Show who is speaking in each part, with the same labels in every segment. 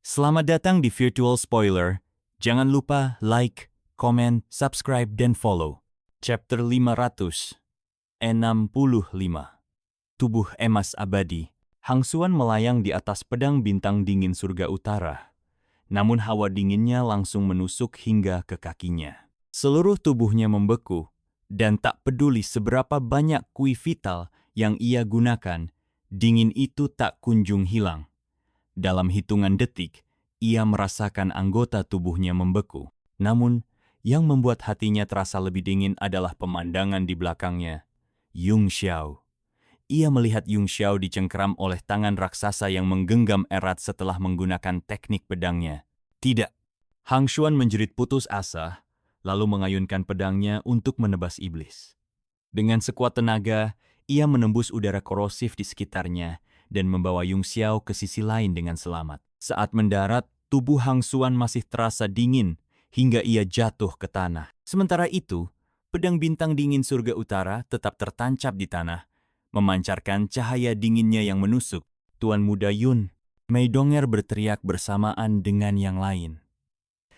Speaker 1: Selamat datang di Virtual Spoiler. Jangan lupa like, komen, subscribe, dan follow. Chapter 565. Tubuh emas abadi. Hang Xuan melayang di atas pedang bintang dingin surga utara. Namun hawa dinginnya langsung menusuk hingga ke kakinya. Seluruh tubuhnya membeku, dan tak peduli seberapa banyak kui vital yang ia gunakan, dingin itu tak kunjung hilang. Dalam hitungan detik, ia merasakan anggota tubuhnya membeku. Namun, yang membuat hatinya terasa lebih dingin adalah pemandangan di belakangnya. Yung Xiao. Ia melihat Yung Xiao dicengkeram oleh tangan raksasa yang menggenggam erat setelah menggunakan teknik pedangnya. Tidak. Hang Xuan menjerit putus asa, lalu mengayunkan pedangnya untuk menebas iblis. Dengan sekuat tenaga, ia menembus udara korosif di sekitarnya dan membawa Yung Xiao ke sisi lain dengan selamat. Saat mendarat, tubuh Hang Xuan masih terasa dingin hingga ia jatuh ke tanah. Sementara itu, pedang bintang dingin surga utara tetap tertancap di tanah, memancarkan cahaya dinginnya yang menusuk. Tuan Muda Yun, Mei Donger berteriak bersamaan dengan yang lain.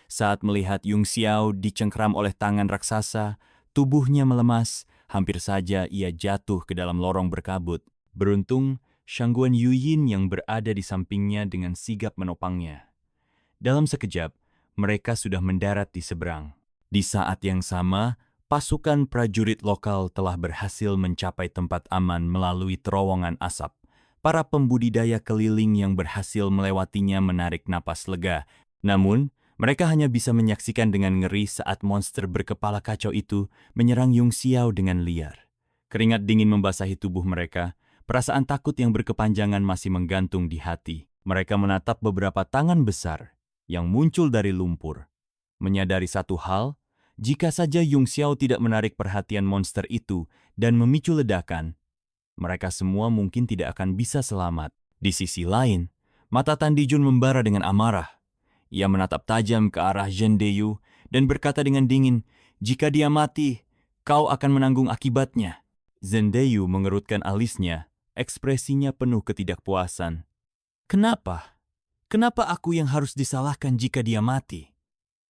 Speaker 1: Saat melihat Yung Xiao dicengkeram oleh tangan raksasa, tubuhnya melemas, hampir saja ia jatuh ke dalam lorong berkabut. Beruntung, Shangguan Yuyin yang berada di sampingnya dengan sigap menopangnya. Dalam sekejap, mereka sudah mendarat di seberang. Di saat yang sama, pasukan prajurit lokal telah berhasil mencapai tempat aman melalui terowongan asap. Para pembudidaya keliling yang berhasil melewatinya menarik napas lega. Namun, mereka hanya bisa menyaksikan dengan ngeri saat monster berkepala kacau itu menyerang Yung Xiao dengan liar. Keringat dingin membasahi tubuh mereka. Perasaan takut yang berkepanjangan masih menggantung di hati. Mereka menatap beberapa tangan besar yang muncul dari lumpur. Menyadari satu hal, jika saja Yung Xiao tidak menarik perhatian monster itu dan memicu ledakan, mereka semua mungkin tidak akan bisa selamat. Di sisi lain, mata Tan Dijun membara dengan amarah. Ia menatap tajam ke arah Zhen Deyu dan berkata dengan dingin, "Jika dia mati, kau akan menanggung akibatnya." Zhen Deyu mengerutkan alisnya. Ekspresinya penuh ketidakpuasan. Kenapa? Kenapa aku yang harus disalahkan jika dia mati?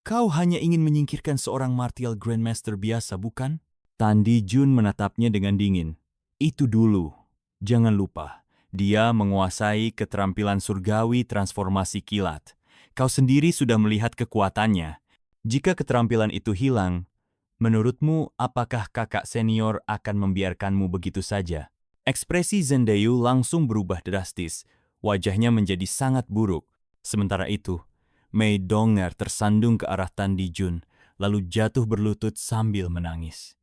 Speaker 1: Kau hanya ingin menyingkirkan seorang martial grandmaster biasa, bukan? Tan Dijun menatapnya dengan dingin. Itu dulu. Jangan lupa, dia menguasai keterampilan surgawi transformasi kilat. Kau sendiri sudah melihat kekuatannya. Jika keterampilan itu hilang, menurutmu apakah kakak senior akan membiarkanmu begitu saja? Ekspresi Zhen Deyu langsung berubah drastis. Wajahnya menjadi sangat buruk. Sementara itu, Mei Donger tersandung ke arah Tan Dijun, lalu jatuh berlutut sambil menangis.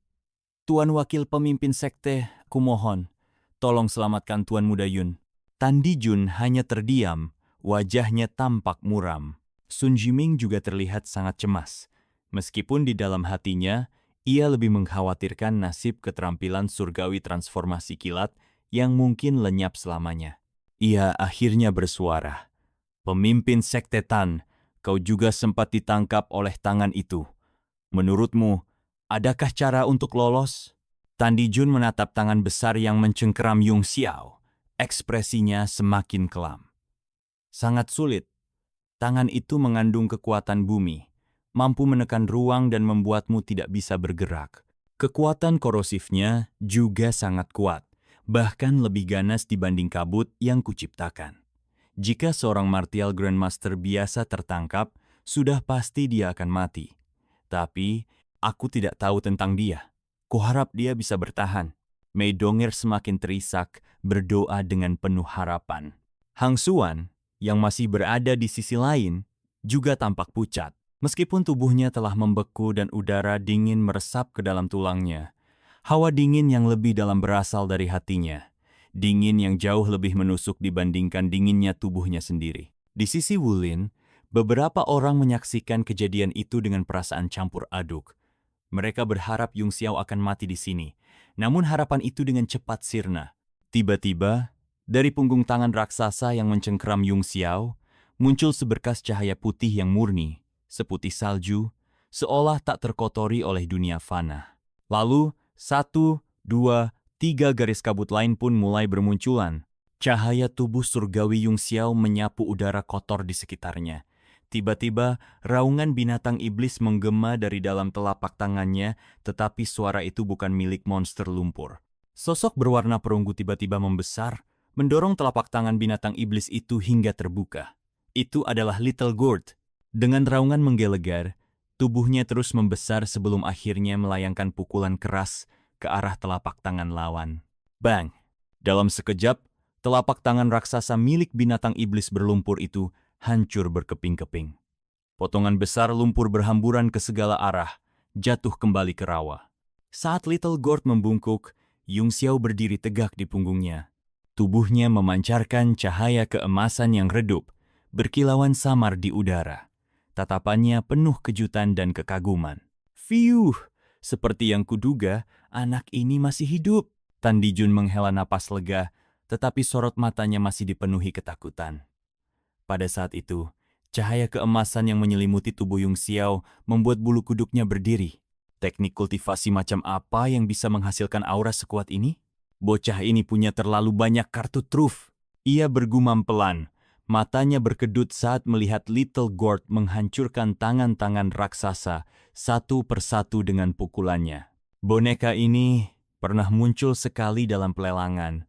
Speaker 1: "Tuan Wakil Pemimpin Sekte, kumohon, tolong selamatkan Tuan Muda Yun." Tan Dijun hanya terdiam, wajahnya tampak muram. Sun Jiming juga terlihat sangat cemas. Meskipun di dalam hatinya, ia lebih mengkhawatirkan nasib keterampilan surgawi transformasi kilat yang mungkin lenyap selamanya. Ia akhirnya bersuara, "Pemimpin Sekte Tan, kau juga sempat ditangkap oleh tangan itu. Menurutmu, adakah cara untuk lolos?" Tan Dijun menatap tangan besar yang mencengkeram Yung Xiao. Ekspresinya semakin kelam. Sangat sulit. Tangan itu mengandung kekuatan bumi, mampu menekan ruang dan membuatmu tidak bisa bergerak. Kekuatan korosifnya juga sangat kuat, bahkan lebih ganas dibanding kabut yang kuciptakan. Jika seorang martial grandmaster biasa tertangkap, sudah pasti dia akan mati. Tapi, aku tidak tahu tentang dia. Kuharap dia bisa bertahan. Mei Donger semakin terisak, berdoa dengan penuh harapan. Hang Xuan, yang masih berada di sisi lain, juga tampak pucat. Meskipun tubuhnya telah membeku dan udara dingin meresap ke dalam tulangnya, hawa dingin yang lebih dalam berasal dari hatinya. Dingin yang jauh lebih menusuk dibandingkan dinginnya tubuhnya sendiri. Di sisi Wulin, beberapa orang menyaksikan kejadian itu dengan perasaan campur aduk. Mereka berharap Yung Xiao akan mati di sini, namun harapan itu dengan cepat sirna. Tiba-tiba, dari punggung tangan raksasa yang mencengkeram Yung Xiao, muncul seberkas cahaya putih yang murni, seputih salju, seolah tak terkotori oleh dunia fana. Lalu, 1, 2, 3 garis kabut lain pun mulai bermunculan. Cahaya tubuh surgawi Yung Xiao menyapu udara kotor di sekitarnya. Tiba-tiba, raungan binatang iblis menggema dari dalam telapak tangannya, tetapi suara itu bukan milik monster lumpur. Sosok berwarna perunggu tiba-tiba membesar, mendorong telapak tangan binatang iblis itu hingga terbuka. Itu adalah Little Gourd. Dengan raungan menggelegar, tubuhnya terus membesar sebelum akhirnya melayangkan pukulan keras ke arah telapak tangan lawan. Bang! Dalam sekejap, telapak tangan raksasa milik binatang iblis berlumpur itu hancur berkeping-keping. Potongan besar lumpur berhamburan ke segala arah, jatuh kembali ke rawa. Saat Little Gourd membungkuk, Yung Xiao berdiri tegak di punggungnya. Tubuhnya memancarkan cahaya keemasan yang redup, berkilauan samar di udara. Tatapannya penuh kejutan dan kekaguman. Fiuh, seperti yang kuduga, anak ini masih hidup. Tan Dijun menghela napas lega, tetapi sorot matanya masih dipenuhi ketakutan. Pada saat itu, cahaya keemasan yang menyelimuti tubuh Yung Xiao membuat bulu kuduknya berdiri. Teknik kultivasi macam apa yang bisa menghasilkan aura sekuat ini? Bocah ini punya terlalu banyak kartu truf. Ia bergumam pelan. Matanya berkedut saat melihat Little Gourd menghancurkan tangan-tangan raksasa satu persatu dengan pukulannya. Boneka ini pernah muncul sekali dalam pelelangan.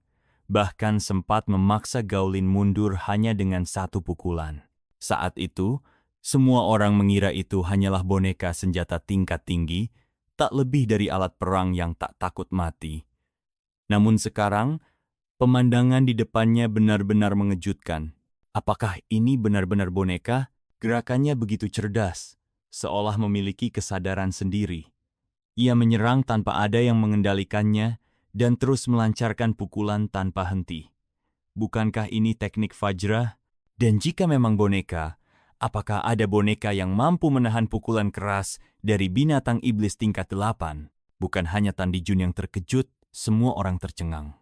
Speaker 1: Bahkan sempat memaksa Gaolin mundur hanya dengan satu pukulan. Saat itu, semua orang mengira itu hanyalah boneka senjata tingkat tinggi, tak lebih dari alat perang yang tak takut mati. Namun sekarang, pemandangan di depannya benar-benar mengejutkan. Apakah ini benar-benar boneka? Gerakannya begitu cerdas, seolah memiliki kesadaran sendiri. Ia menyerang tanpa ada yang mengendalikannya, dan terus melancarkan pukulan tanpa henti. Bukankah ini teknik Vajra? Dan jika memang boneka, apakah ada boneka yang mampu menahan pukulan keras dari binatang iblis tingkat 8? Bukan hanya Tan Dijun yang terkejut, semua orang tercengang.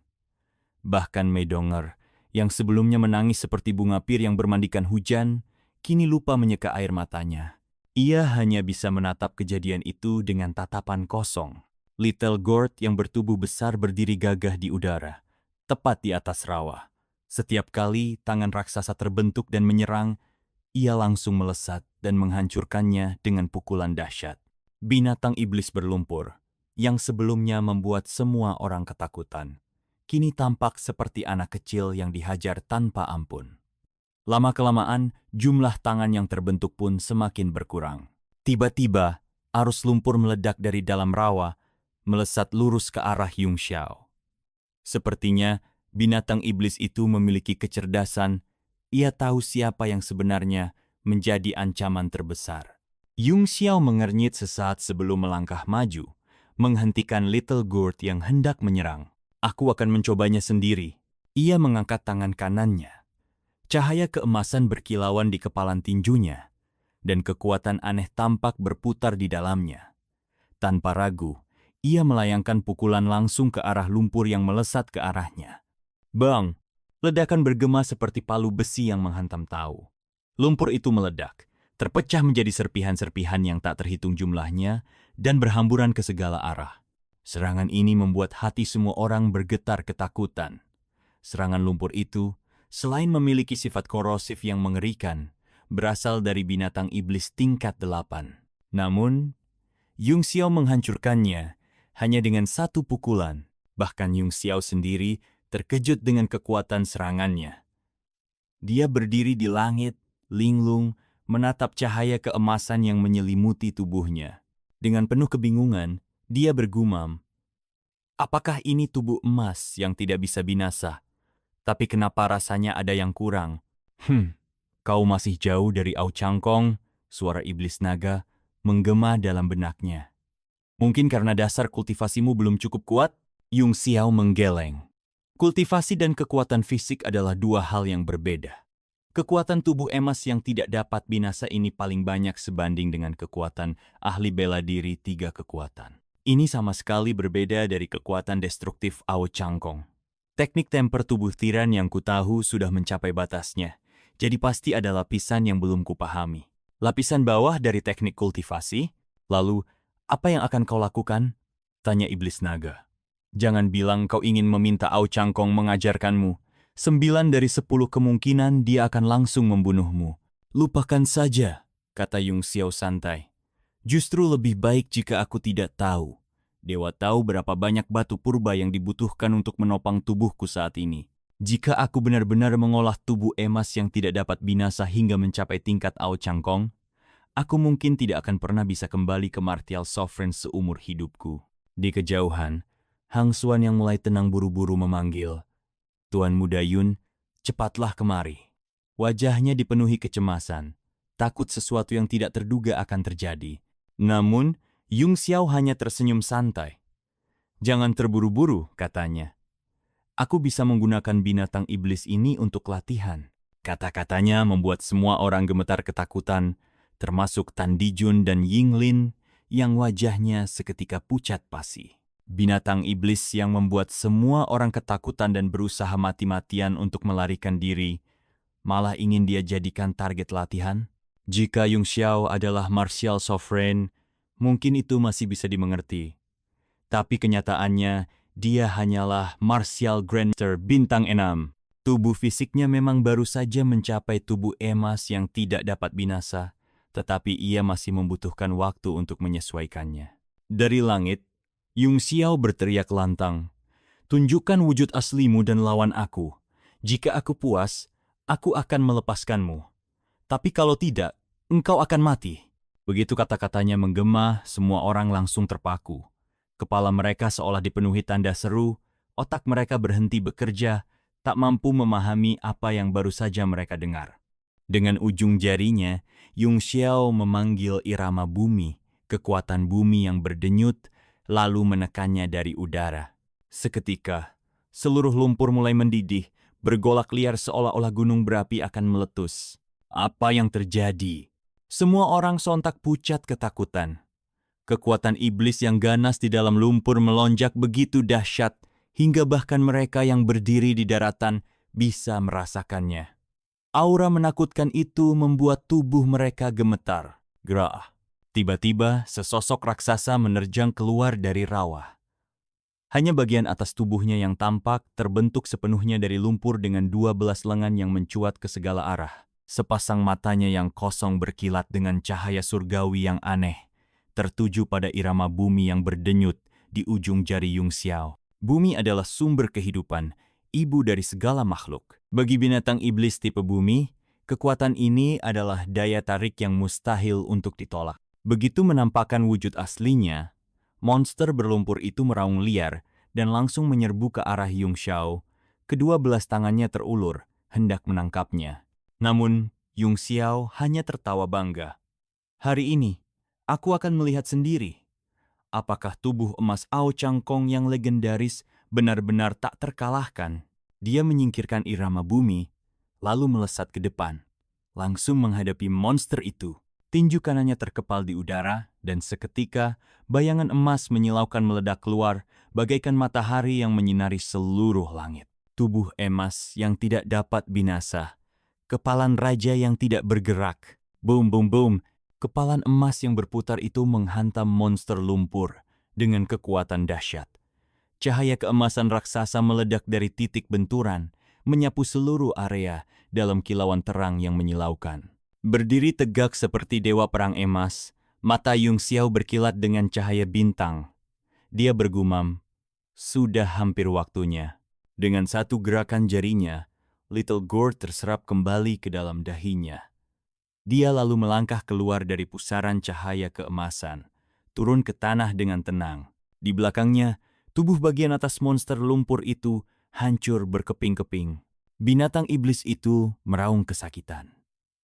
Speaker 1: Bahkan Mei Donger, yang sebelumnya menangis seperti bunga pir yang bermandikan hujan, kini lupa menyeka air matanya. Ia hanya bisa menatap kejadian itu dengan tatapan kosong. Little Gourd yang bertubuh besar berdiri gagah di udara, tepat di atas rawa. Setiap kali tangan raksasa terbentuk dan menyerang, ia langsung melesat dan menghancurkannya dengan pukulan dahsyat. Binatang iblis berlumpur, yang sebelumnya membuat semua orang ketakutan, kini tampak seperti anak kecil yang dihajar tanpa ampun. Lama-kelamaan, jumlah tangan yang terbentuk pun semakin berkurang. Tiba-tiba, arus lumpur meledak dari dalam rawa, melesat lurus ke arah Yung Xiao. Sepertinya, binatang iblis itu memiliki kecerdasan. Ia tahu siapa yang sebenarnya menjadi ancaman terbesar. Yung Xiao mengernyit sesaat sebelum melangkah maju, menghentikan Little Gourd yang hendak menyerang. Aku akan mencobanya sendiri. Ia mengangkat tangan kanannya. Cahaya keemasan berkilauan di kepalan tinjunya, dan kekuatan aneh tampak berputar di dalamnya. Tanpa ragu, ia melayangkan pukulan langsung ke arah lumpur yang melesat ke arahnya. Bang! Ledakan bergema seperti palu besi yang menghantam tahu. Lumpur itu meledak, terpecah menjadi serpihan-serpihan yang tak terhitung jumlahnya, dan berhamburan ke segala arah. Serangan ini membuat hati semua orang bergetar ketakutan. Serangan lumpur itu, selain memiliki sifat korosif yang mengerikan, berasal dari binatang iblis tingkat 8. Namun, Yung Xiao menghancurkannya hanya dengan satu pukulan. Bahkan Yung Xiao sendiri terkejut dengan kekuatan serangannya. Dia berdiri di langit, linglung, menatap cahaya keemasan yang menyelimuti tubuhnya. Dengan penuh kebingungan, dia bergumam, apakah ini tubuh emas yang tidak bisa binasa? Tapi kenapa rasanya ada yang kurang? Kau masih jauh dari Au Changkong, suara iblis naga menggema dalam benaknya. Mungkin karena dasar kultivasimu belum cukup kuat? Yung Xiao menggeleng. Kultivasi dan kekuatan fisik adalah dua hal yang berbeda. Kekuatan tubuh emas yang tidak dapat binasa ini paling banyak sebanding dengan kekuatan ahli bela diri 3 kekuatan. Ini sama sekali berbeda dari kekuatan destruktif Ao Changkong. Teknik temper tubuh tiran yang kutahu sudah mencapai batasnya, jadi pasti ada lapisan yang belum kupahami. Lapisan bawah dari teknik kultivasi? Lalu, apa yang akan kau lakukan? Tanya iblis naga. Jangan bilang kau ingin meminta Ao Changkong mengajarkanmu. 9 dari 10 kemungkinan dia akan langsung membunuhmu. Lupakan saja, kata Yung Xiao santai. Justru lebih baik jika aku tidak tahu. Dewa tahu berapa banyak batu purba yang dibutuhkan untuk menopang tubuhku saat ini. Jika aku benar-benar mengolah tubuh emas yang tidak dapat binasa hingga mencapai tingkat Ao Changkong, aku mungkin tidak akan pernah bisa kembali ke Martial Sovereign seumur hidupku. Di kejauhan, Hang Xuan yang mulai tenang buru-buru memanggil, Tuan Muda Yun, cepatlah kemari. Wajahnya dipenuhi kecemasan, takut sesuatu yang tidak terduga akan terjadi. Namun, Yung Xiao hanya tersenyum santai. Jangan terburu-buru, katanya. Aku bisa menggunakan binatang iblis ini untuk latihan. Kata-katanya membuat semua orang gemetar ketakutan, termasuk Tan Dijun dan Yinglin yang wajahnya seketika pucat pasi. Binatang iblis yang membuat semua orang ketakutan dan berusaha mati-matian untuk melarikan diri, malah ingin dia jadikan target latihan? Jika Yung Xiao adalah Martial Sovereign, mungkin itu masih bisa dimengerti. Tapi kenyataannya, dia hanyalah Martial Grandmaster Bintang 6. Tubuh fisiknya memang baru saja mencapai tubuh emas yang tidak dapat binasa, tetapi ia masih membutuhkan waktu untuk menyesuaikannya. Dari langit, Yung Xiao berteriak lantang, "Tunjukkan wujud aslimu dan lawan aku. Jika aku puas, aku akan melepaskanmu. Tapi kalau tidak, engkau akan mati." Begitu kata-katanya menggema, semua orang langsung terpaku. Kepala mereka seolah dipenuhi tanda seru, otak mereka berhenti bekerja, tak mampu memahami apa yang baru saja mereka dengar. Dengan ujung jarinya, Yung Xiao memanggil irama bumi, kekuatan bumi yang berdenyut, lalu menekannya dari udara. Seketika, seluruh lumpur mulai mendidih, bergolak liar seolah-olah gunung berapi akan meletus. Apa yang terjadi? Semua orang sontak pucat ketakutan. Kekuatan iblis yang ganas di dalam lumpur melonjak begitu dahsyat, hingga bahkan mereka yang berdiri di daratan bisa merasakannya. Aura menakutkan itu membuat tubuh mereka gemetar. Gerah. Tiba-tiba, sesosok raksasa menerjang keluar dari rawa. Hanya bagian atas tubuhnya yang tampak terbentuk sepenuhnya dari lumpur dengan 12 lengan yang mencuat ke segala arah. Sepasang matanya yang kosong berkilat dengan cahaya surgawi yang aneh, tertuju pada irama bumi yang berdenyut di ujung jari Yung Xiao. Bumi adalah sumber kehidupan, ibu dari segala makhluk. Bagi binatang iblis tipe bumi, kekuatan ini adalah daya tarik yang mustahil untuk ditolak. Begitu menampakkan wujud aslinya, monster berlumpur itu meraung liar dan langsung menyerbu ke arah Yung Xiao. Kedua belas tangannya terulur, hendak menangkapnya. Namun, Yung Xiao hanya tertawa bangga. Hari ini, aku akan melihat sendiri. Apakah tubuh emas Ao Changkong yang legendaris benar-benar tak terkalahkan? Dia menyingkirkan irama bumi, lalu melesat ke depan, langsung menghadapi monster itu. Tinju kanannya terkepal di udara, dan seketika bayangan emas menyilaukan meledak keluar bagaikan matahari yang menyinari seluruh langit. Tubuh emas yang tidak dapat binasa. Kepalan raja yang tidak bergerak. Boom, boom, boom. Kepalan emas yang berputar itu menghantam monster lumpur dengan kekuatan dahsyat. Cahaya keemasan raksasa meledak dari titik benturan, menyapu seluruh area dalam kilauan terang yang menyilaukan. Berdiri tegak seperti dewa perang emas, mata Yung Xiao berkilat dengan cahaya bintang. Dia bergumam, "Sudah hampir waktunya." Dengan satu gerakan jarinya, Little Gourd terserap kembali ke dalam dahinya. Dia lalu melangkah keluar dari pusaran cahaya keemasan, turun ke tanah dengan tenang. Di belakangnya, tubuh bagian atas monster lumpur itu hancur berkeping-keping. Binatang iblis itu meraung kesakitan,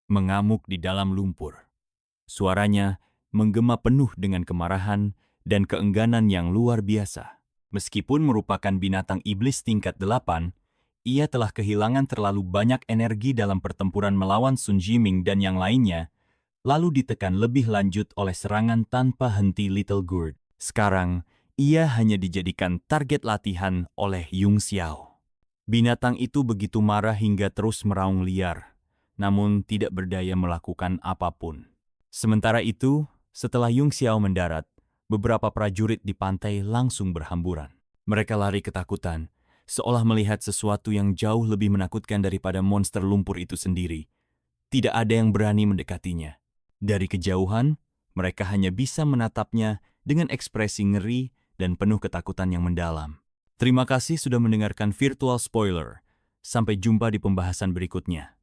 Speaker 1: mengamuk di dalam lumpur. Suaranya menggema penuh dengan kemarahan dan keengganan yang luar biasa. Meskipun merupakan binatang iblis tingkat 8, ia telah kehilangan terlalu banyak energi dalam pertempuran melawan Sun Jiming dan yang lainnya, lalu ditekan lebih lanjut oleh serangan tanpa henti Little Gourd. Sekarang, ia hanya dijadikan target latihan oleh Yung Xiao. Binatang itu begitu marah hingga terus meraung liar, namun tidak berdaya melakukan apapun. Sementara itu, setelah Yung Xiao mendarat, beberapa prajurit di pantai langsung berhamburan. Mereka lari ketakutan, seolah melihat sesuatu yang jauh lebih menakutkan daripada monster lumpur itu sendiri. Tidak ada yang berani mendekatinya. Dari kejauhan, mereka hanya bisa menatapnya dengan ekspresi ngeri dan penuh ketakutan yang mendalam. Terima kasih sudah mendengarkan Virtual Spoiler. Sampai jumpa di pembahasan berikutnya.